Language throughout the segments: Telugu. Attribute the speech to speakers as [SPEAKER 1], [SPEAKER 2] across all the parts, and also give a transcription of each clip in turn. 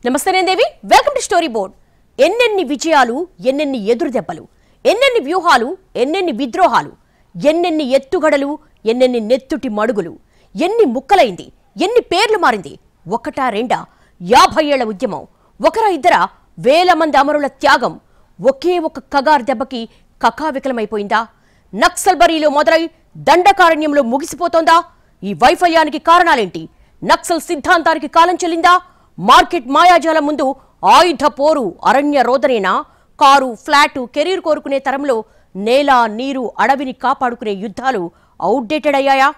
[SPEAKER 1] నమస్తే నేను దేవి వెల్కమ్ టు స్టోరీ బోర్డ్. ఎన్నెన్ని విజయాలు, ఎన్నెన్ని ఎదురు దెబ్బలు, ఎన్నెన్ని వ్యూహాలు, ఎన్నెన్ని విద్రోహాలు, ఎన్నెన్ని ఎత్తుగడలు, ఎన్నెన్ని నెత్తుటి మడుగులు, ఎన్ని ముక్కలైంది, ఎన్ని పేర్లు మారింది. ఒకటా రెండా 50 ఏళ్ల ఉద్యమం, ఒకరా ఇద్దరా వేల మంది అమరుల త్యాగం ఒకే ఒక కగారు దెబ్బకి కకావికలమైపోయిందా? నక్సల్బరీలో మొదలై దండకారణ్యంలో ముగిసిపోతోందా? ఈ వైఫల్యానికి కారణాలేంటి? నక్సల్ సిద్ధాంతానికి కాలం చెల్లిందా? మార్కెట్ మాయాజాలం ముందు ఆయుధ పోరు అరణ్య రోదనేనా? కారు, ఫ్లాటు, కెరీర్ కోరుకునే తరంలో నేల, నీరు, అడవిని కాపాడుకునే యుద్ధాలు అవుట్డేటెడ్ అయ్యాయా?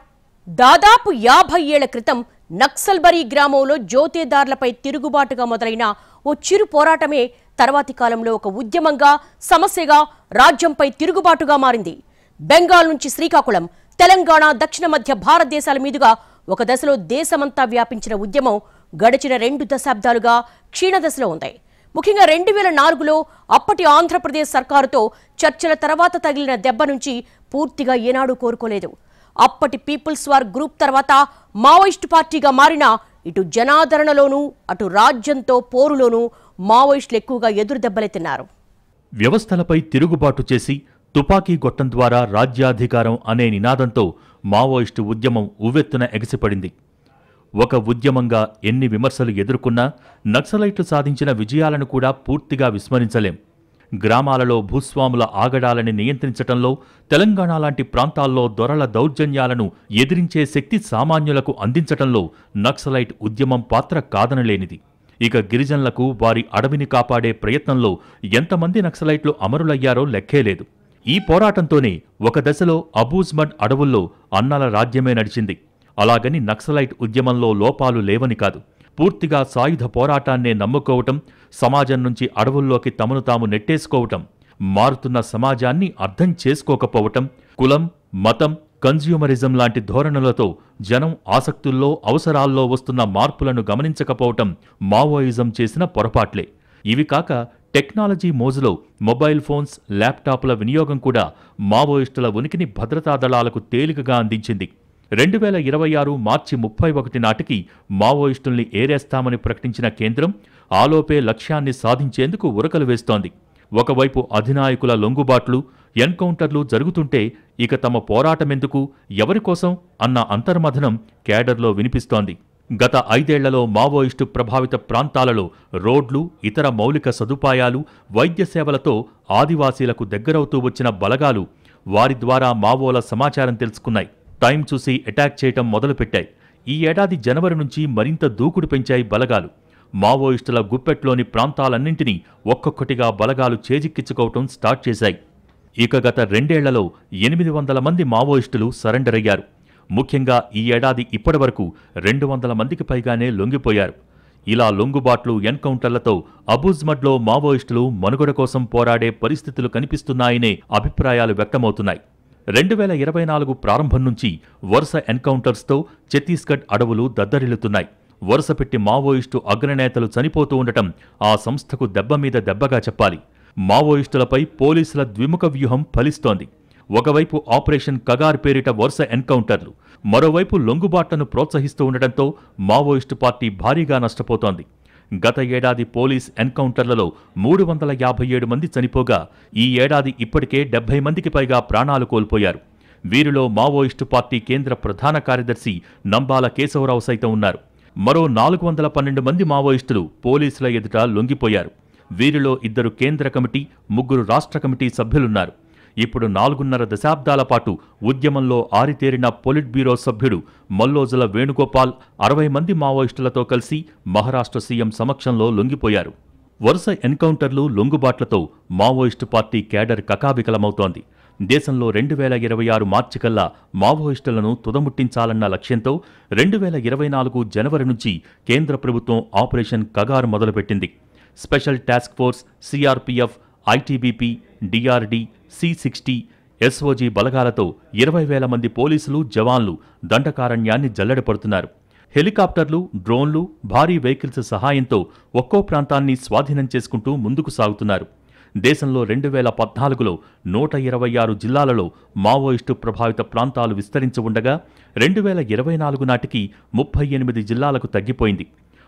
[SPEAKER 1] దాదాపు 50 ఏళ్ల క్రితం నక్సల్బరీ గ్రామంలో జోతేదార్లపై తిరుగుబాటుగా మొదలైన ఓ చిరు పోరాటమే తర్వాతి కాలంలో ఒక ఉద్యమంగా, సమస్యగా, రాజ్యంపై తిరుగుబాటుగా మారింది. బెంగాల్ నుంచి శ్రీకాకుళం, తెలంగాణ, దక్షిణ మధ్య భారతదేశాల మీదుగా ఒక దశలో దేశమంతా వ్యాపించిన ఉద్యమం గడిచిన 2 దశాబ్దాలుగా క్షీణదశలో ఉంది. ముఖ్యంగా 2004లో అప్పటి ఆంధ్రప్రదేశ్ సర్కారుతో చర్చల తర్వాత తగిలిన దెబ్బ నుంచి పూర్తిగా ఏనాడు కోరుకోలేదు. అప్పటి పీపుల్స్ వార్ గ్రూప్ తర్వాత మావోయిస్టు పార్టీగా మారిన ఇటు జనాదరణలోనూ అటు రాజ్యంతో పోరులోనూ మావోయిస్టులు ఎక్కువగా ఎదురు దెబ్బలే తిన్నారు.
[SPEAKER 2] వ్యవస్థలపై తిరుగుబాటు చేసి తుపాకీ గొట్టం ద్వారా రాజ్యాధికారం అనే నినాదంతో మావోయిస్టు ఉద్యమం ఉవ్వెత్తున ఎగసిపడింది. ఒక ఉద్యమంగా ఎన్ని విమర్శలు ఎదుర్కొన్నా నక్సలైట్లు సాధించిన విజయాలను కూడా పూర్తిగా విస్మరించలేం. గ్రామాలలో భూస్వాముల ఆగడాలని నియంత్రించటంలో, తెలంగాణ లాంటి ప్రాంతాల్లో దొరల దౌర్జన్యాలను ఎదిరించే శక్తి సామాన్యులకు అందించటంలో నక్సలైట్ ఉద్యమం పాత్ర కాదనలేనిది. ఇక గిరిజనులకు వారి అడవిని కాపాడే ప్రయత్నంలో ఎంతమంది నక్సలైట్లు అమరులయ్యారో లెక్కేలేదు. ఈ పోరాటంతోనే ఒక దశలో అబూజ్మడ్ అడవుల్లో అన్నాల రాజ్యమే నడిచింది. అలాగని నక్సలైట్ ఉద్యమంలో లోపాలు లేవని కాదు. పూర్తిగా సాయుధ పోరాటాన్నే నమ్ముకోవటం, సమాజం నుంచి అడవుల్లోకి తమను తాము నెట్టేసుకోవటం, మారుతున్న సమాజాన్ని అర్థం చేసుకోకపోవటం, కులం, మతం, కన్జ్యూమరిజం లాంటి ధోరణులతో జనం ఆసక్తుల్లో, అవసరాల్లో వస్తున్న మార్పులను గమనించకపోవటం మావోయిజం చేసిన పొరపాట్లే. ఇవి కాక టెక్నాలజీ మోజులో మొబైల్ ఫోన్స్, ల్యాప్టాప్ల వినియోగం కూడా మావోయిస్టుల ఉనికిని భద్రతా దళాలకు తేలికగా అందించింది. 2026 మార్చి 31 నాటికి మావోయిస్టుల్ని ఏరేస్తామని ప్రకటించిన కేంద్రం ఆలోపే లక్ష్యాన్ని సాధించేందుకు ఉరకలు వేస్తోంది. ఒకవైపు అధినాయకుల లొంగుబాట్లు, ఎన్కౌంటర్లు జరుగుతుంటే ఇక తమ పోరాటమెందుకు, ఎవరికోసం అన్న అంతర్మథనం కేడర్లో వినిపిస్తోంది. గత 5 ఏళ్లలో మావోయిస్టు ప్రభావిత ప్రాంతాలలో రోడ్లు, ఇతర మౌలిక సదుపాయాలు, వైద్య సేవలతో ఆదివాసీలకు దగ్గరవుతూ వచ్చిన బలగాలు వారి ద్వారా మావోల సమాచారం తెలుసుకున్నాయి. టైం చూసి అటాక్ చేయటం మొదలుపెట్టాయి. ఈ ఏడాది జనవరి నుంచి మరింత దూకుడు పెంచాయి బలగాలు. మావోయిస్టుల గుప్పెట్లోని ప్రాంతాలన్నింటినీ ఒక్కొక్కటిగా బలగాలు చేజిక్కించుకోవటం స్టార్ట్ చేశాయి. ఇక గత 2 ఏళ్లలో 800 మంది మావోయిస్టులు సరెండర్ అయ్యారు. ముఖ్యంగా ఈ ఏడాది ఇప్పటివరకు 200 మందికి పైగానే లొంగిపోయారు. ఇలా లొంగుబాట్లు, ఎన్కౌంటర్లతో అబూజ్మడ్లో మావోయిస్టులు మనుగడ కోసం పోరాడే పరిస్థితులు కనిపిస్తున్నాయనే అభిప్రాయాలు వ్యక్తమవుతున్నాయి. 2024 ప్రారంభం నుంచి వరుస ఎన్కౌంటర్స్తో ఛత్తీస్గఢ్ అడవులు దద్దరిల్లుతున్నాయి. వరుసపెట్టి మావోయిస్టు అగ్రనేతలు చనిపోతూ ఉండటం ఆ సంస్థకు దెబ్బ మీద దెబ్బగా చెప్పాలి. మావోయిస్టులపై పోలీసుల ద్విముఖ వ్యూహం ఫలిస్తోంది. ఒకవైపు ఆపరేషన్ కగార్ పేరిట వరుస ఎన్కౌంటర్లు, మరోవైపు లొంగుబాట్లను ప్రోత్సహిస్తూ ఉండటంతో మావోయిస్టు పార్టీ భారీగా నష్టపోతోంది. గత ఏడాది పోలీస్ ఎన్కౌంటర్లలో 357 మంది చనిపోగా ఈ ఏడాది ఇప్పటికే 70 మందికి పైగా ప్రాణాలు కోల్పోయారు. వీరిలో మావోయిస్టు పార్టీ కేంద్ర ప్రధాన కార్యదర్శి నంబాల కేశవరావు సైతం ఉన్నారు. మరో 412 మంది మావోయిస్టులు పోలీసుల ఎదుట లొంగిపోయారు. వీరిలో 2 కేంద్ర కమిటీ, 3 రాష్ట్ర కమిటీ సభ్యులున్నారు. ఇప్పుడు 4.5 దశాబ్దాల పాటు ఉద్యమంలో ఆరితేరిన పొలిట్ బ్యూరో సభ్యుడు మల్లోజుల వేణుగోపాల్ 60 మంది మావోయిస్టులతో కలిసి మహారాష్ట్ర సీఎం సమక్షంలో లొంగిపోయారు. వరుస ఎన్కౌంటర్లు, లొంగుబాట్లతో మావోయిస్టు పార్టీ కేడర్ కకావికలమవుతోంది. దేశంలో 2026 మార్చి కల్లా మావోయిస్టులను తుదముట్టించాలన్న లక్ష్యంతో 2024 జనవరి నుంచి కేంద్ర ప్రభుత్వం ఆపరేషన్ కగార్ మొదలుపెట్టింది. Special task force, CRPF, ITBP, DRD, C60, SOG బలగాలతో 20,000 మంది పోలీసులు, జవాన్లు దండకారణ్యాన్ని జల్లెడపడుతున్నారు. హెలికాప్టర్లు, డ్రోన్లు, భారీ వెహికల్స్ సహాయంతో ఒక్కో ప్రాంతాన్ని స్వాధీనం చేసుకుంటూ ముందుకు సాగుతున్నారు. దేశంలో 2014లో 126 జిల్లాలలో మావోయిస్టు ప్రభావిత ప్రాంతాలు విస్తరించి ఉండగా 2024 నాటికి 38 జిల్లాలకు తగ్గిపోయింది.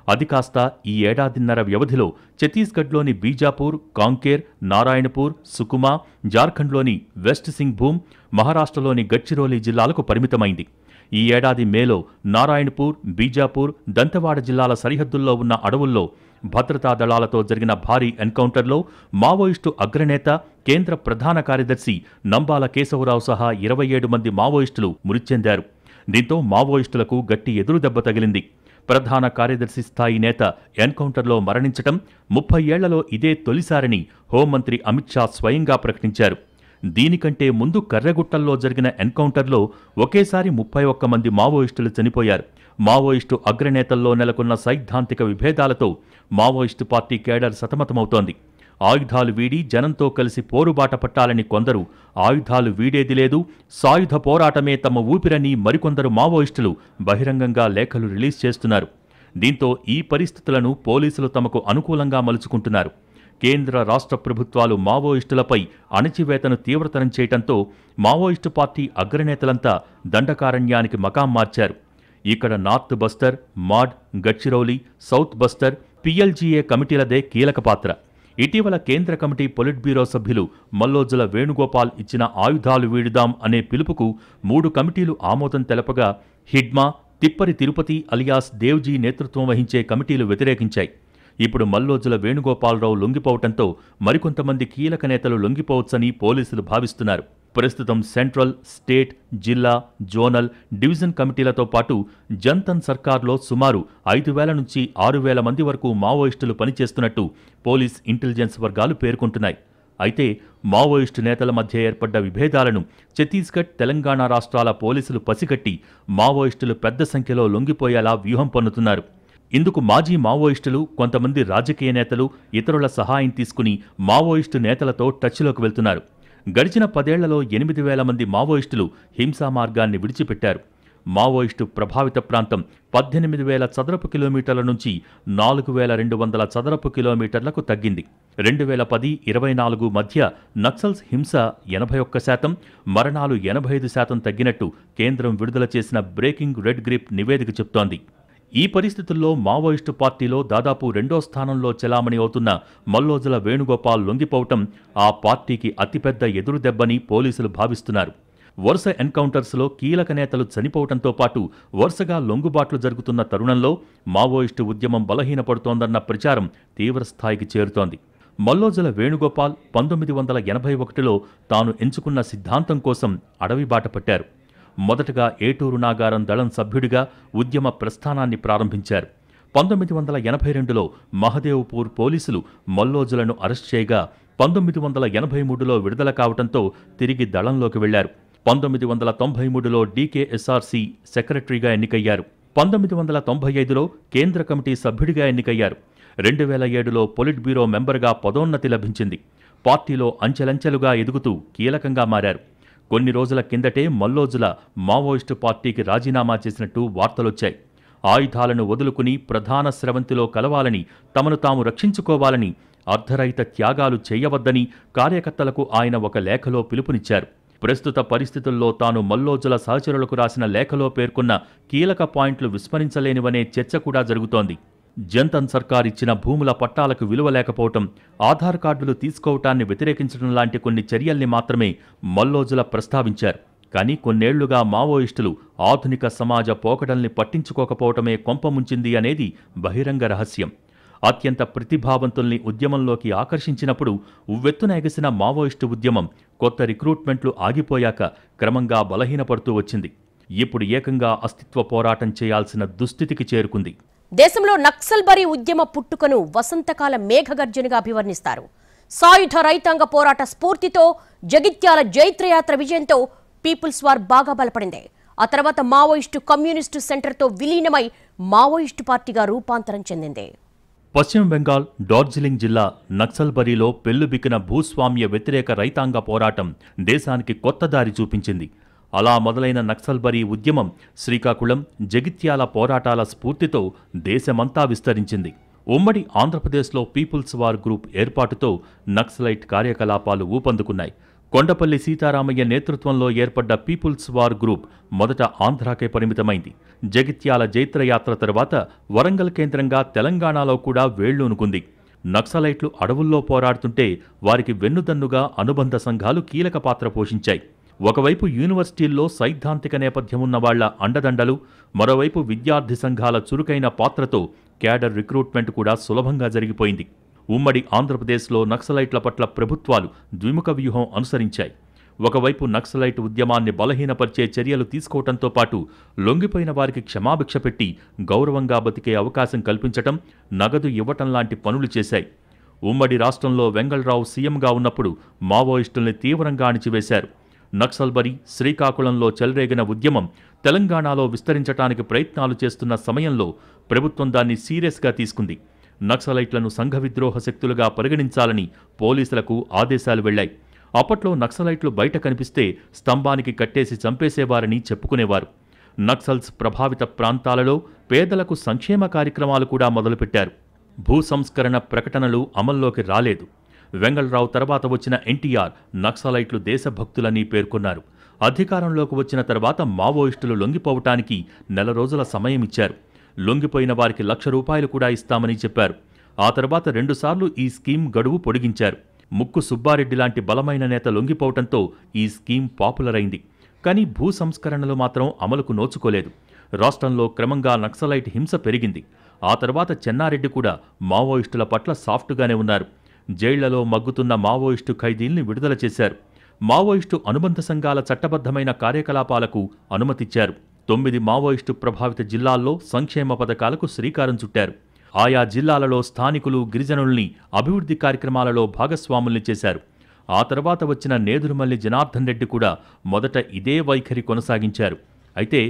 [SPEAKER 2] అది కాస్త ఈ ఏడాదిన్నర వ్యవధిలో ఛత్తీస్గఢ్లోని బీజాపూర్, కాంకేర్, నారాయణపూర్, సుకుమా, జార్ఖండ్లోని వెస్ట్ సింగ్భూమ్, మహారాష్ట్రలోని గడ్చిరోలి జిల్లాలకు పరిమితమైంది. ఈ ఏడాది మేలో నారాయణపూర్, బీజాపూర్, దంతెవాడ జిల్లాల సరిహద్దుల్లో ఉన్న అడవుల్లో భద్రతా దళాలతో జరిగిన భారీ ఎన్కౌంటర్లో మావోయిస్టు అగ్రనేత, కేంద్ర ప్రధాన కార్యదర్శి నంబాల కేశవరావు సహా 27 మంది మావోయిస్టులు మృతి చెందారు. దీంతో మావోయిస్టులకు గట్టి ఎదురుదెబ్బ తగిలింది. ప్రధాన కార్యదర్శి స్థాయి నేత ఎన్కౌంటర్లో మరణించటం 30 ఏళ్లలో ఇదే తొలిసారని హోంమంత్రి అమిత్ షా స్వయంగా ప్రకటించారు. దీనికంటే ముందు కర్రెగుట్టల్లో జరిగిన ఎన్కౌంటర్లో ఒకేసారి 31 మంది మావోయిస్టులు చనిపోయారు. మావోయిస్టు అగ్రనేతల్లో నెలకొన్న సైద్ధాంతిక విభేదాలతో మావోయిస్టు పార్టీ కేడర్ సతమతమవుతోంది. ఆయుధాలు వీడి జనంతో కలిసి పోరుబాట పట్టాలని కొందరు, ఆయుధాలు వీడేది లేదు, సాయుధ పోరాటమే తమ ఊపిరని మరికొందరు మావోయిస్టులు బహిరంగంగా లేఖలు రిలీజ్ చేస్తున్నారు. దీంతో ఈ పరిస్థితులను పోలీసులు తమకు అనుకూలంగా మలుచుకుంటున్నారు. కేంద్ర, రాష్ట్ర ప్రభుత్వాలు మావోయిస్టులపై అణచివేతను తీవ్రతరం చేయటంతో మావోయిస్టు పార్టీ అగ్రనేతలంతా దండకారణ్యానికి మకాం మార్చారు. ఇక్కడ north Bastar, Maad, Gadchiroli, south Bastar, PLGA కమిటీలదే కీలక పాత్ర. ఇటీవల కేంద్ర కమిటీ పొలిట్ బ్యూరో సభ్యులు మల్లోజుల వేణుగోపాల్ ఇచ్చిన ఆయుధాలు వీడుదాం అనే పిలుపుకు 3 కమిటీలు ఆమోదం తెలపగా హిడ్మా, తిప్పరి తిరుపతి అలియాస్ దేవ్జీ నేతృత్వం వహించే కమిటీలు వ్యతిరేకించాయి. ఇప్పుడు మల్లోజుల వేణుగోపాలరావు లొంగిపోవటంతో మరికొంతమంది కీలక నేతలు లొంగిపోవచ్చని పోలీసులు భావిస్తున్నారు. ప్రస్తుతం సెంట్రల్, స్టేట్, జిల్లా, జోనల్, డివిజన్ కమిటీలతో పాటు జన్తన్ సర్కార్లో సుమారు 5,000 నుంచి 6,000 మంది వరకు మావోయిస్టులు పనిచేస్తున్నట్టు పోలీస్ ఇంటెలిజెన్స్ వర్గాలు పేర్కొంటున్నాయి. అయితే మావోయిస్టు నేతల మధ్య ఏర్పడ్డ విభేదాలను ఛత్తీస్గఢ్, తెలంగాణ రాష్ట్రాల పోలీసులు పసిగట్టి మావోయిస్టులు పెద్ద సంఖ్యలో లొంగిపోయేలా వ్యూహం పన్నుతున్నారు. ఇందుకు మాజీ మావోయిస్టులు, కొంతమంది రాజకీయ నేతలు, ఇతరుల సహాయం తీసుకుని మావోయిస్టు నేతలతో టచ్లోకి వెళ్తున్నారు. గడిచిన 10 ఏళ్లలో 8,000 మంది మావోయిస్టులు హింసా మార్గాన్ని విడిచిపెట్టారు. మావోయిస్టు ప్రభావిత ప్రాంతం 18,000 చదరపు కిలోమీటర్ల నుంచి 4,200 చదరపు కిలోమీటర్లకు తగ్గింది. 2010-24 మధ్య నక్సల్స్ హింస 81%, మరణాలు 85% తగ్గినట్టు కేంద్రం విడుదల చేసిన బ్రేకింగ్ రెడ్ గ్రిప్ నివేదిక చెబుతోంది. ఈ పరిస్థితుల్లో మావోయిస్టు పార్టీలో దాదాపు 2వ స్థానంలో చెలామణి అవుతున్న మల్లోజుల వేణుగోపాల్ లొంగిపోవటం ఆ పార్టీకి అతిపెద్ద ఎదురుదెబ్బని పోలీసులు భావిస్తున్నారు. వరుస ఎన్కౌంటర్స్లో కీలక నేతలు చనిపోవటంతో పాటు వరుసగా లొంగుబాట్లు జరుగుతున్న తరుణంలో మావోయిస్టు ఉద్యమం బలహీనపడుతోందన్న ప్రచారం తీవ్రస్థాయికి చేరుతోంది. మల్లోజుల వేణుగోపాల్ 1981లో తాను ఎంచుకున్న సిద్ధాంతం కోసం అడవి బాట పట్టారు. మొదటగా ఏటూరు నాగారం దళం సభ్యుడిగా ఉద్యమ ప్రస్థానాన్ని ప్రారంభించారు. 1982లో మహదేవ్పూర్ పోలీసులు మల్లోజులను అరెస్ట్ చేయగా 1983లో విడుదల కావడంతో తిరిగి దళంలోకి వెళ్లారు. 1993లో డీకేఎస్ఆర్సీ సెక్రటరీగా ఎన్నికయ్యారు. 1995లో కేంద్ర కమిటీ సభ్యుడిగా ఎన్నికయ్యారు. 2007లో పొలిట్ బ్యూరో మెంబర్గా పదోన్నతి లభించింది. పార్టీలో అంచెలంచెలుగా ఎదుగుతూ కీలకంగా మారారు. కొన్ని రోజుల కిందటే మల్లోజుల మావోయిస్టు పార్టీకి రాజీనామా చేసినట్టు వార్తలొచ్చాయి. ఆయుధాలను వదులుకుని ప్రధాన స్రవంతిలో కలవాలని, తమను తాము రక్షించుకోవాలని, అర్ధరహిత త్యాగాలు చేయవద్దని కార్యకర్తలకు ఆయన ఒక లేఖలో పిలుపునిచ్చారు. ప్రస్తుత పరిస్థితుల్లో తాను మల్లోజుల సహచరులకు రాసిన లేఖలో పేర్కొన్న కీలక పాయింట్లు విస్మరించలేనివనే చర్చ కూడా జరుగుతోంది. జన్తన్ సర్కార్ ఇచ్చిన భూముల పట్టాలకు విలువ లేకపోవటం, ఆధార్ కార్డులు తీసుకోవటాన్ని వ్యతిరేకించడం లాంటి కొన్ని చర్యల్ని మాత్రమే మల్లోజుల ప్రస్తావించారు. కానీ కొన్నేళ్లుగా మావోయిస్టులు ఆధునిక సమాజ పోకడల్ని పట్టించుకోకపోవటమే కొంపముంచింది అనేది బహిరంగ రహస్యం. అత్యంత ప్రతిభావంతుల్ని ఉద్యమంలోకి ఆకర్షించినప్పుడు ఉవ్వెత్తున ఎగసిన మావోయిస్టు ఉద్యమం కొత్త రిక్రూట్మెంట్లు ఆగిపోయాక క్రమంగా బలహీనపడుతూ వచ్చింది. ఇప్పుడు ఏకంగా అస్తిత్వ పోరాటం చేయాల్సిన దుస్థితికి చేరుకుంది.
[SPEAKER 1] దేశంలో నక్సల్బరీ ఉద్యమ పుట్టుకను వసంతకాల మేఘగర్జనగా అభివర్ణిస్తారు. సాయుధ రైతాంగ పోరాట స్ఫూర్తితో జగిత్యాల జైత్రయాత్ర విజయంతో పీపుల్స్ వార్ బాగా బలపడింది. ఆ తర్వాత మావోయిస్టు కమ్యూనిస్టు సెంటర్తో విలీనమై మావోయిస్టు పార్టీగా రూపాంతరం చెందింది.
[SPEAKER 2] పశ్చిమ బెంగాల్ డార్జిలింగ్ జిల్లా నక్సల్బరీలో పెల్లుబికిన భూస్వామ్య వ్యతిరేక రైతాంగ పోరాటం దేశానికి కొత్త దారి చూపించింది. అలా మొదలైన నక్సల్బరీ ఉద్యమం శ్రీకాకుళం, జగిత్యాల పోరాటాల స్ఫూర్తితో దేశమంతా విస్తరించింది. ఉమ్మడి ఆంధ్రప్రదేశ్లో పీపుల్స్ వార్ గ్రూప్ ఏర్పాటుతో నక్సలైట్ కార్యకలాపాలు ఊపందుకున్నాయి. కొండపల్లి సీతారామయ్య నేతృత్వంలో ఏర్పడ్డ పీపుల్స్ వార్ గ్రూప్ మొదట ఆంధ్రాకే పరిమితమైంది. జగిత్యాల జైత్రయాత్ర తర్వాత వరంగల్ కేంద్రంగా తెలంగాణలో కూడా వేళ్లూనుకుంది. నక్సలైట్లు అడవుల్లో పోరాడుతుంటే వారికి వెన్నుదన్నుగా అనుబంధ సంఘాలు కీలక పాత్ర పోషించాయి. ఒకవైపు యూనివర్సిటీల్లో సైద్ధాంతిక నేపథ్యం ఉన్న వాళ్ల అండదండలు, మరోవైపు విద్యార్థి సంఘాల చురుకైన పాత్రతో క్యాడర్ రిక్రూట్మెంట్ కూడా సులభంగా జరిగిపోయింది. ఉమ్మడి ఆంధ్రప్రదేశ్లో నక్సలైట్ల పట్ల ప్రభుత్వాలు ద్విముఖ వ్యూహం అనుసరించాయి. ఒకవైపు నక్సలైట్ ఉద్యమాన్ని బలహీనపరిచే చర్యలు తీసుకోవడంతో పాటు లొంగిపోయిన వారికి క్షమాభిక్ష పెట్టి గౌరవంగా బతికే అవకాశం కల్పించటం, నగదు ఇవ్వటం లాంటి పనులు చేశాయి. ఉమ్మడి రాష్ట్రంలో వెంగళరావు సీఎంగా ఉన్నప్పుడు మావోయిస్టుల్ని తీవ్రంగా అణిచివేశారు. నక్సల్బరీ, శ్రీకాకుళంలో చెలరేగిన ఉద్యమం తెలంగాణలో విస్తరించడానికి ప్రయత్నాలు చేస్తున్న సమయంలో ప్రభుత్వం దాన్ని సీరియస్గా తీసుకుంది. నక్సలైట్లను సంఘ విద్రోహ శక్తులుగా పరిగణించాలని పోలీసులకు ఆదేశాలు వెళ్లాయి. అప్పట్లో నక్సలైట్లు బయట కనిపిస్తే స్తంభానికి కట్టేసి చంపేసేవారని చెప్పుకునేవారు. నక్సల్స్ ప్రభావిత ప్రాంతాలలో పేదలకు సంక్షేమ కార్యక్రమాలు కూడా మొదలుపెట్టారు. భూ సంస్కరణ ప్రకటనలు అమల్లోకి రాలేదు. వెంగళరావు తర్వాత వచ్చిన ఎన్టీఆర్ నక్సలైట్లు దేశభక్తులని పేర్కొన్నారు. అధికారంలోకి వచ్చిన తర్వాత మావోయిస్టులు లొంగిపోవటానికి 4 రోజుల సమయం ఇచ్చారు. లొంగిపోయిన వారికి ₹1,00,000 కూడా ఇస్తామని చెప్పారు. ఆ తర్వాత 2 సార్లు ఈ స్కీమ్ గడువు పొడిగించారు. ముక్కు సుబ్బారెడ్డి లాంటి బలమైన నేత లొంగిపోవటంతో ఈ స్కీమ్ పాపులర్ అయింది. కానీ భూ సంస్కరణలు మాత్రం అమలుకు నోచుకోలేదు. రాష్ట్రంలో క్రమంగా నక్సలైట్ హింస పెరిగింది. ఆ తర్వాత చెన్నారెడ్డి కూడా మావోయిస్టుల పట్ల సాఫ్టుగానే ఉన్నారు. జైళ్లలో మగ్గుతున్న మావోయిస్టు ఖైదీల్ని విడుదల చేశారు. మావోయిస్టు అనుబంధ సంఘాల చట్టబద్ధమైన కార్యకలాపాలకు అనుమతిచ్చారు. 9 మావోయిస్టు ప్రభావిత జిల్లాల్లో సంక్షేమ పథకాలకు శ్రీకారం చుట్టారు. ఆయా జిల్లాలలో స్థానికులు, గిరిజనుల్ని అభివృద్ధి కార్యక్రమాలలో భాగస్వాముల్ని చేశారు. ఆ తర్వాత వచ్చిన నేదురుమల్లి జనార్దన్ రెడ్డి కూడా మొదట ఇదే వైఖరి కొనసాగించారు. అయితే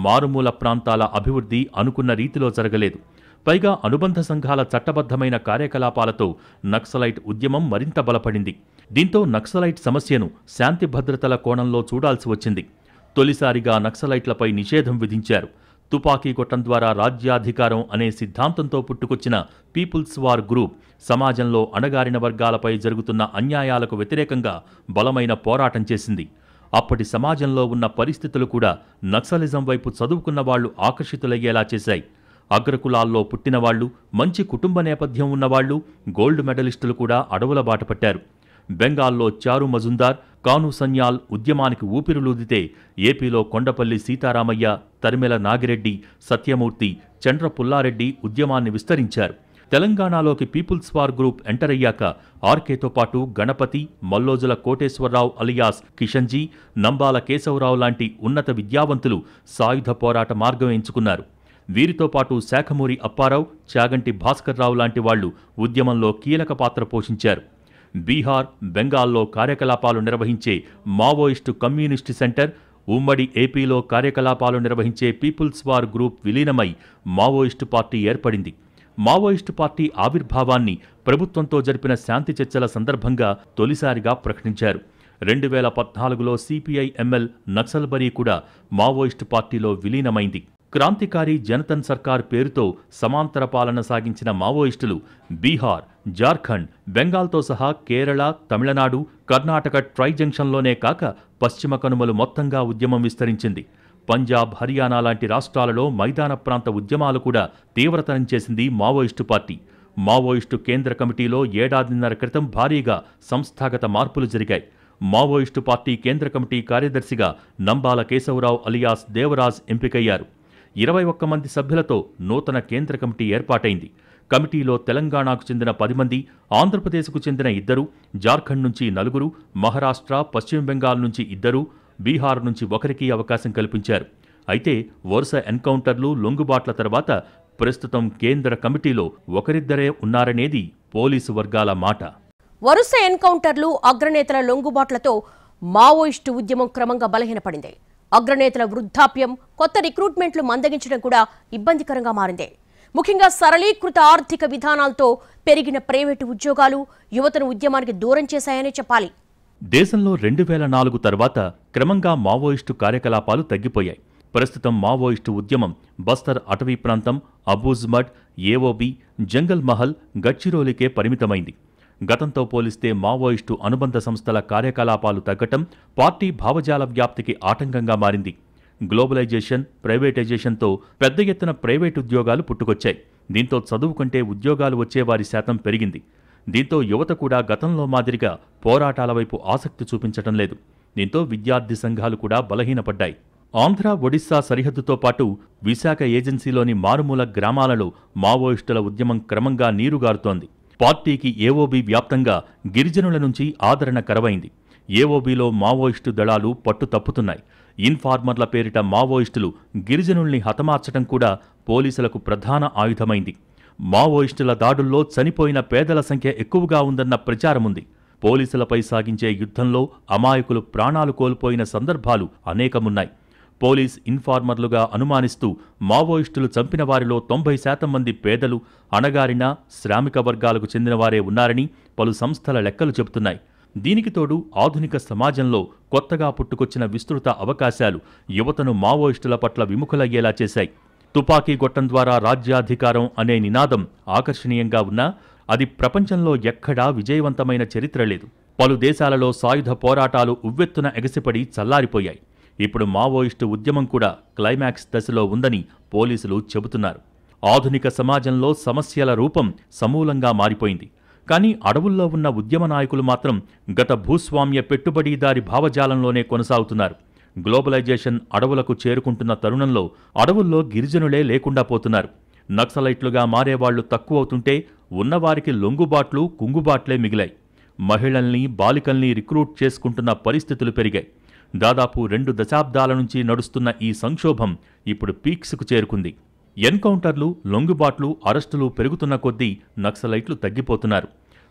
[SPEAKER 2] మారుమూల ప్రాంతాల అభివృద్ధి అనుకున్న రీతిలో జరగలేదు. పైగా అనుబంధ సంఘాల చట్టబద్ధమైన కార్యకలాపాలతో నక్సలైట్ ఉద్యమం మరింత బలపడింది. దీంతో నక్సలైట్ సమస్యను శాంతి భద్రతల కోణంలో చూడాల్సి వచ్చింది. తొలిసారిగా నక్సలైట్లపై నిషేధం విధించారు. తుపాకీ కొట్టం ద్వారా రాజ్యాధికారం అనే సిద్ధాంతంతో పుట్టుకొచ్చిన పీపుల్స్ వార్ గ్రూప్ సమాజంలో అణగారిన వర్గాలపై జరుగుతున్న అన్యాయాలకు వ్యతిరేకంగా బలమైన పోరాటం చేసింది. అప్పటి సమాజంలో ఉన్న పరిస్థితులు కూడా నక్సలిజం వైపు చదువుకున్న వాళ్లు ఆకర్షితులయ్యేలా చేశాయి. అగ్రకులాల్లో పుట్టినవాళ్లు, మంచి కుటుంబ నేపథ్యం ఉన్నవాళ్లు, గోల్డ్ మెడలిస్టులు కూడా అడవుల బాటపట్టారు. బెంగాల్లో చారు మజుందార్, కాను సన్యాల్ ఉద్యమానికి ఊపిరులూదితే ఏపీలో కొండపల్లి సీతారామయ్య, తరిమెల నాగిరెడ్డి, సత్యమూర్తి, చండ్ర పుల్లారెడ్డి ఉద్యమాన్ని విస్తరించారు. తెలంగాణలోకి పీపుల్స్ వార్ గ్రూప్ ఎంటర్ అయ్యాక ఆర్కేతో పాటు గణపతి, మల్లోజుల కోటేశ్వరరావు అలియాస్ కిషన్జీ, నంబాల కేశవరావు లాంటి ఉన్నత విద్యావంతులు సాయుధ పోరాట మార్గం ఎంచుకున్నారు. వీరితో పాటు శాఖమూరి అప్పారావు, చాగంటి భాస్కర్రావు లాంటి వాళ్లు ఉద్యమంలో కీలక పాత్ర పోషించారు. బీహార్, బెంగాల్లో కార్యకలాపాలు నిర్వహించే మావోయిస్టు కమ్యూనిస్టు సెంటర్, ఉమ్మడి ఏపీలో కార్యకలాపాలు నిర్వహించే పీపుల్స్ వార్ గ్రూప్ విలీనమై మావోయిస్టు పార్టీ ఏర్పడింది. మావోయిస్టు పార్టీ ఆవిర్భావాన్ని ప్రభుత్వంతో జరిపిన శాంతి చర్చల సందర్భంగా తొలిసారిగా ప్రకటించారు. 2014లో సిపిఐ-ఎంఎల్ నక్సల్బరీ కూడా మావోయిస్టు పార్టీలో విలీనమైంది. క్రాంతికారి జనతన్ సర్కార్ పేరుతో సమాంతర పాలన సాగించిన మావోయిస్టులు బీహార్, జార్ఖండ్, బెంగాల్తో సహా కేరళ, తమిళనాడు, కర్ణాటక ట్రై జంక్షన్లోనే కాక పశ్చిమ కనుమలు మొత్తంగా ఉద్యమం విస్తరించింది. పంజాబ్, హర్యానా లాంటి రాష్ట్రాలలో మైదాన ప్రాంత ఉద్యమాలు కూడా తీవ్రతరం చేసింది మావోయిస్టు పార్టీ. మావోయిస్టు కేంద్ర కమిటీలో 1.5 ఏళ్ల క్రితం భారీగా సంస్థాగత మార్పులు జరిగాయి. మావోయిస్టు పార్టీ కేంద్ర కమిటీ కార్యదర్శిగా నంబాల కేశవరావు అలియాస్ దేవరాజ్ ఎంపికయ్యారు. 21 మంది సభ్యులతో నూతన కేంద్ర కమిటీ ఏర్పాటైంది. కమిటీలో తెలంగాణకు చెందిన 10 మంది, ఆంధ్రప్రదేశ్కు చెందిన 2, జార్ఖండ్ నుంచి 4, మహారాష్ట్ర, పశ్చిమ బెంగాల్ నుంచి 2, బీహార్ నుంచి 1కి అవకాశం కల్పించారు. అయితే వరుస ఎన్కౌంటర్లు, లొంగుబాట్ల తర్వాత ప్రస్తుతం కేంద్ర కమిటీలో 1-2 ఉన్నారనేది పోలీసు వర్గాల మాట.
[SPEAKER 1] వరుస ఎన్కౌంటర్లు, అగ్రనేతల లొంగుబాట్లతో మావోయిస్టు ఉద్యమం క్రమంగా బలహీనపడింది. అగ్రనేతల వృద్ధాప్యం, కొత్త రిక్రూట్మెంట్లు మందగించడం కూడా ఇబ్బందికరంగా మారింది. ముఖ్యంగా సరళీకృత ఆర్థిక విధానాలతో పెరిగిన ప్రైవేటు ఉద్యోగాలు యువతను ఉద్యమానికి దూరం చేశాయనే చెప్పాలి.
[SPEAKER 2] దేశంలో 2004 తర్వాత క్రమంగా మావోయిస్టు కార్యకలాపాలు తగ్గిపోయాయి. ప్రస్తుతం మావోయిస్టు ఉద్యమం బస్తర్ అటవీ ప్రాంతం, అబూజ్మడ్, ఏఓబి, జంగల్ మహల్, గడ్చిరోలికే పరిమితమైంది. గతంతో పోలిస్తే మావోయిస్టు అనుబంధ సంస్థల కార్యకలాపాలు తగ్గటం పార్టీ భావజాల వ్యాప్తికి ఆటంకంగా మారింది. గ్లోబలైజేషన్, ప్రైవేటైజేషన్తో పెద్ద ఎత్తున ప్రైవేటు ఉద్యోగాలు పుట్టుకొచ్చాయి. దీంతో చదువుకుంటే ఉద్యోగాలు వచ్చేవారి శాతం పెరిగింది. దీంతో యువత కూడా గతంలో మాదిరిగా పోరాటాల వైపు ఆసక్తి చూపించటం లేదు. దీంతో విద్యార్థి సంఘాలు కూడా బలహీనపడ్డాయి. ఆంధ్ర, ఒడిశా సరిహద్దుతో పాటు విశాఖ ఏజెన్సీలోని మారుమూల గ్రామాలలో మావోయిస్టుల ఉద్యమం క్రమంగా నీరుగారుతోంది. పార్టీకి ఏఓబీ వ్యాప్తంగా గిరిజనుల నుంచి ఆదరణ కరవైంది. ఏఓబీలో మావోయిస్టు దళాలు పట్టు తప్పుతున్నాయి. ఇన్ఫార్మర్ల పేరిట మావోయిస్టులు గిరిజనుల్ని హతమార్చడం కూడా పోలీసులకు ప్రధాన ఆయుధమైంది. మావోయిస్టుల దాడుల్లో చనిపోయిన పేదల సంఖ్య ఎక్కువగా ఉందన్న ప్రచారముంది. పోలీసులపై సాగించే యుద్ధంలో అమాయకులు ప్రాణాలు కోల్పోయిన సందర్భాలు అనేకమున్నాయి. పోలీస్ ఇన్ఫార్మర్లుగా అనుమానిస్తూ మావోయిస్టులు చంపిన వారిలో 90% మంది పేదలు, అణగారిన, శ్రామిక వర్గాలకు చెందినవారే ఉన్నారని పలు సంస్థల లెక్కలు చెబుతున్నాయి. దీనికి తోడు ఆధునిక సమాజంలో కొత్తగా పుట్టుకొచ్చిన విస్తృత అవకాశాలు యువతను మావోయిస్టుల పట్ల విముఖులయ్యేలా చేశాయి. తుపాకీ గొట్టం ద్వారా రాజ్యాధికారం అనే నినాదం ఆకర్షణీయంగా ఉన్నా అది ప్రపంచంలో ఎక్కడా విజయవంతమైన చరిత్ర లేదు. పలు దేశాలలో సాయుధ పోరాటాలు ఉవ్వెత్తున ఎగసిపడి చల్లారిపోయాయి. ఇప్పుడు మావోయిస్టు ఉద్యమం కూడా క్లైమాక్స్ దశలో ఉందని పోలీసులు చెబుతున్నారు. ఆధునిక సమాజంలో సమస్యల రూపం సమూలంగా మారిపోయింది. కానీ అడవుల్లో ఉన్న ఉద్యమ నాయకులు మాత్రం గత భూస్వామ్య పెట్టుబడిదారి భావజాలంలోనే కొనసాగుతున్నారు. గ్లోబలైజేషన్ అడవులకు చేరుకుంటున్న తరుణంలో అడవుల్లో గిరిజనులే లేకుండా పోతున్నారు. నక్సలైట్లుగా మారేవాళ్లు తక్కువవుతుంటే ఉన్నవారికి లొంగుబాట్లు, కుంగుబాట్లే మిగిలాయి. మహిళల్ని, బాలికల్ని రిక్రూట్ చేసుకుంటున్న పరిస్థితులు పెరిగాయి. దాదాపు 2 దశాబ్దాల నుంచి నడుస్తున్న ఈ సంక్షోభం ఇప్పుడు పీక్స్కు చేరుకుంది. ఎన్కౌంటర్లు, లొంగుబాట్లు, అరెస్టులు పెరుగుతున్న కొద్దీ నక్సలైట్లు తగ్గిపోతున్నారు.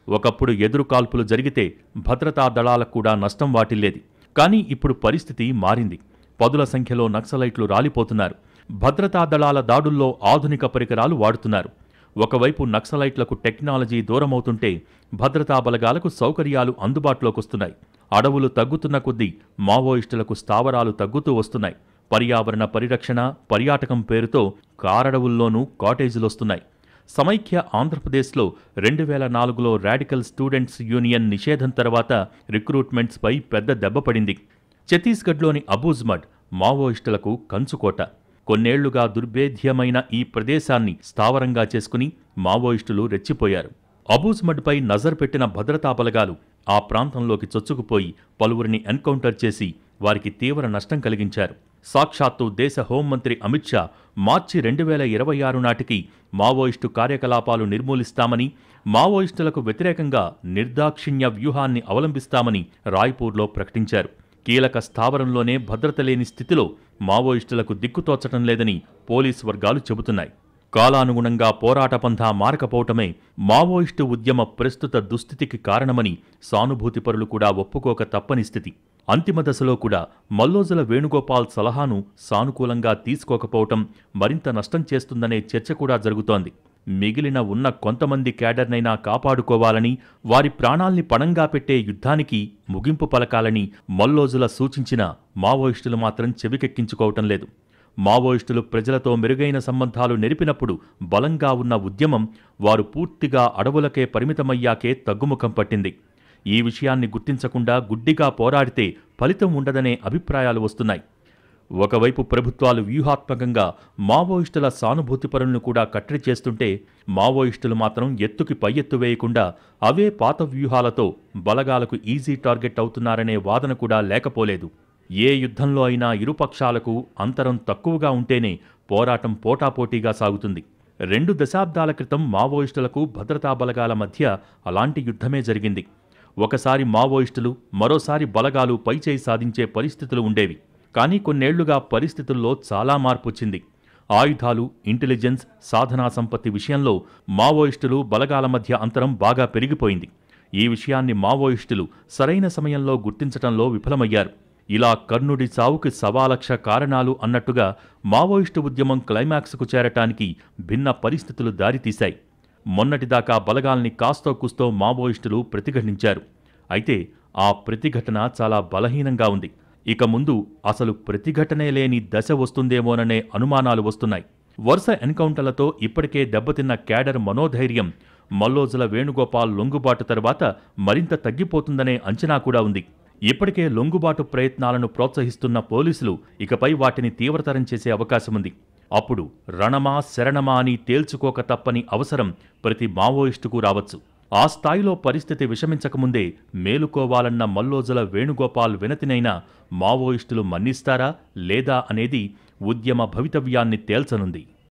[SPEAKER 2] ఒకప్పుడు ఎదురు కాల్పులు జరిగితే భద్రతా దళాలకు కూడా నష్టం వాటిల్లేది. కానీ ఇప్పుడు పరిస్థితి మారింది. పదుల సంఖ్యలో నక్సలైట్లు రాలిపోతున్నారు. భద్రతా దళాల దాడుల్లో ఆధునిక పరికరాలు వాడుతున్నారు. ఒకవైపు నక్సలైట్లకు టెక్నాలజీ దూరమవుతుంటే భద్రతా బలగాలకు సౌకర్యాలు అందుబాటులోకొస్తున్నాయి. అడవులు తగ్గుతున్న కొద్దీ మావోయిస్టులకు స్థావరాలు తగ్గుతూ వస్తున్నాయి. పర్యావరణ పరిరక్షణ, పర్యాటకం పేరుతో కారడవుల్లోనూ కాటేజీలొస్తున్నాయి. సమైక్య ఆంధ్రప్రదేశ్లో 2004లో రాడికల్ స్టూడెంట్స్ యూనియన్ నిషేధం తర్వాత రిక్రూట్మెంట్స్పై పెద్ద దెబ్బపడింది. ఛత్తీస్గఢ్లోని అబూజ్మడ్ మావోయిస్టులకు కంచుకోట. కొన్నేళ్లుగా దుర్భేద్యమైన ఈ ప్రదేశాన్ని స్థావరంగా చేసుకుని మావోయిస్టులు రెచ్చిపోయారు. అబూజ్మడ్పై నజర్ పెట్టిన భద్రతా బలగాలు ఆ ప్రాంతంలోకి చొచ్చుకుపోయి పలువురిని ఎన్కౌంటర్ చేసి వారికి తీవ్ర నష్టం కలిగించారు. సాక్షాత్తు దేశ హోంమంత్రి అమిత్ షా మార్చి 2026 నాటికి మావోయిస్టు కార్యకలాపాలు నిర్మూలిస్తామని, మావోయిస్టులకు వ్యతిరేకంగా నిర్దాక్షిణ్య వ్యూహాన్ని అవలంబిస్తామని రాయ్పూర్లో ప్రకటించారు. కీలక స్థావరంలోనే భద్రత లేని స్థితిలో మావోయిస్టులకు దిక్కుతోచటం లేదని పోలీసు వర్గాలు చెబుతున్నాయి. కాలానుగుణంగా పోరాట పంథా మారకపోవటమే మావోయిస్టు ఉద్యమ ప్రస్తుత దుస్థితికి కారణమని సానుభూతిపరులు కూడా ఒప్పుకోక తప్పని స్థితి. అంతిమ దశలో కూడా మల్లోజుల వేణుగోపాల్ సలహాను సానుకూలంగా తీసుకోకపోవటం మరింత నష్టం చేస్తుందనే చర్చ కూడా జరుగుతోంది. మిగిలిన ఉన్న కొంతమంది క్యాడర్నైనా కాపాడుకోవాలని, వారి ప్రాణాల్ని పణంగా పెట్టే యుద్ధానికి ముగింపు పలకాలని మల్లోజుల సూచించిన మావోయిస్టులు మాత్రం చెవికెక్కించుకోవటం లేదు. మావోయిస్టులు ప్రజలతో మెరుగైన సంబంధాలు నెరిపినప్పుడు బలంగా ఉన్న ఉద్యమం వారు పూర్తిగా అడవులకే పరిమితమయ్యాకే తగ్గుముఖం పట్టింది. ఈ విషయాన్ని గుర్తించకుండా గుడ్డిగా పోరాడితే ఫలితం ఉండదనే అభిప్రాయాలు వస్తున్నాయి. ఒకవైపు ప్రభుత్వాలు వ్యూహాత్మకంగా మావోయిస్టుల సానుభూతిపరులను కూడా కట్టడి చేస్తుంటే, మావోయిస్టులు మాత్రం ఎత్తుకి పై ఎత్తు వేయకుండా అవే పాత వ్యూహాలతో బలగాలకు ఈజీ టార్గెట్ అవుతున్నారనే వాదన కూడా లేకపోలేదు. ఏ యుద్ధంలో అయినా ఇరుపక్షాలకు అంతరం తక్కువగా ఉంటేనే పోరాటం పోటాపోటీగా సాగుతుంది. 2 దశాబ్దాల క్రితం మావోయిస్టులకు భద్రతా బలగాల మధ్య అలాంటి యుద్ధమే జరిగింది. ఒకసారి మావోయిస్టులు, మరోసారి బలగాలు పైచేయి సాధించే పరిస్థితులు ఉండేవి. కానీ కొన్నేళ్లుగా పరిస్థితుల్లో చాలా మార్పొచ్చింది. ఆయుధాలు, ఇంటెలిజెన్స్, సాధనా సంపత్తి విషయంలో మావోయిస్టులు, బలగాల మధ్య అంతరం బాగా పెరిగిపోయింది. ఈ విషయాన్ని మావోయిస్టులు సరైన సమయంలో గుర్తించటంలో విఫలమయ్యారు. ఇలా కర్ణుడి చావుకి 1,00,000 కారణాలు అన్నట్టుగా మావోయిస్టు ఉద్యమం క్లైమాక్స్కు చేరటానికి భిన్న పరిస్థితులు దారితీశాయి. మొన్నటిదాకా బలగాల్ని కాస్తో కూస్తో మావోయిస్టులు ప్రతిఘటించారు. అయితే ఆ ప్రతిఘటన చాలా బలహీనంగా ఉంది. ఇక ముందు అసలు ప్రతిఘటనే లేని దశ వస్తుందేమోననే అనుమానాలు వస్తున్నాయి. వరుస ఎన్కౌంటర్లతో ఇప్పటికే దెబ్బతిన్న క్యాడర్ మనోధైర్యం మల్లోజుల వేణుగోపాల్ లొంగుబాటు తర్వాత మరింత తగ్గిపోతుందనే అంచనా కూడా ఉంది. ఇప్పటికే లొంగుబాటు ప్రయత్నాలను ప్రోత్సహిస్తున్న పోలీసులు ఇకపై వాటిని తీవ్రతరం చేసే అవకాశముంది. అప్పుడు రణమా శరణమా అని తేల్చుకోక తప్పని అవసరం ప్రతి మావోయిస్టుకు రావచ్చు. ఆ స్థాయిలో పరిస్థితి విషమించకముందే మేలుకోవాలన్న మల్లోజుల వేణుగోపాల్ వినతినైనా మావోయిస్టులు మన్నిస్తారా లేదా అనేది ఉద్యమ భవితవ్యాన్ని తేల్చనుంది.